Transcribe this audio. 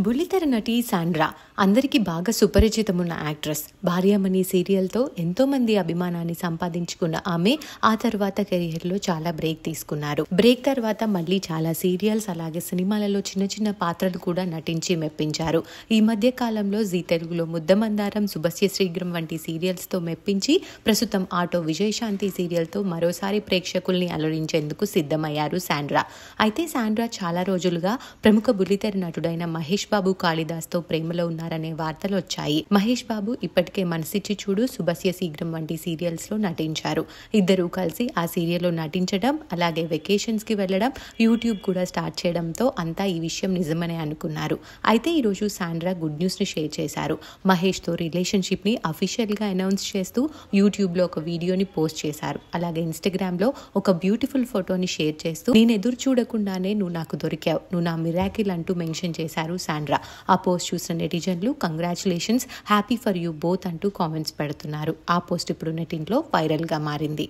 బుల్లితెర నటి సాండ్రా అందరికీ బాగా సుపరిచితమున్న యాక్ట్రెస్. భార్యామణి సీరియల్తో ఎంతోమంది అభిమానాన్ని సంపాదించుకున్న ఆమె ఆ తర్వాత కెరియర్లో చాలా బ్రేక్ తీసుకున్నారు. బ్రేక్ తర్వాత మళ్ళీ చాలా సీరియల్స్ అలాగే సినిమాలలో చిన్న చిన్న పాత్రలు కూడా నటించి మెప్పించారు. ఈ మధ్య కాలంలో జీ తెలుగులో ముద్దమందారం, శుభస్య శీఘ్రం వంటి సీరియల్స్తో మెప్పించి ప్రస్తుతం ఆటో విజయశాంతి సీరియల్తో మరోసారి ప్రేక్షకుల్ని అలరించేందుకు సిద్ధమయ్యారు సాండ్రా. అయితే సాండ్రా చాలా రోజులుగా ప్రముఖ బుల్లితెర నటుడైన మహేష్ బాబు కాళిదాస్తో ప్రేమలో ఉన్నారనే వార్తలు వచ్చాయి. మహేష్ బాబు ఇప్పటికే మనసిచ్చి చూడు, శుభస్య శీఘ్రం వంటి సీరియల్స్ లో నటించారు. ఇద్దరూ కలిసి ఆ సీరియల్లో నటించడం అలాగే వెకేషన్స్ కి వెళ్లడం, యూట్యూబ్ కూడా స్టార్ట్ చేయడంతో అంతా ఈ విషయం నిజమనే అనుకున్నారు. అయితే ఈ రోజు సాండ్రా గుడ్ న్యూస్ ని షేర్ చేశారు. మహేష్ తో రిలేషన్షిప్ ని అఫీషియల్ గా అనౌన్స్ చేస్తూ యూట్యూబ్ లో ఒక వీడియోని పోస్ట్ చేశారు. అలాగే ఇన్స్టాగ్రామ్ లో ఒక బ్యూటిఫుల్ ఫోటోని షేర్ చేస్తూ నేను ఎదురు చూడకుండానే నువ్వు నాకు దొరికావు, నువ్వు నా మిరాకిల్ అంటూ మెన్షన్ చేశారు సాండ్రా. ఆ పోస్ట్ చూసిన నెటిజన్లు congratulations, happy for you both అంటూ కామెంట్స్ పెడుతున్నారు. ఆ పోస్ట్ ఇప్పుడు నెట్టింట్లో వైరల్ గా మారింది.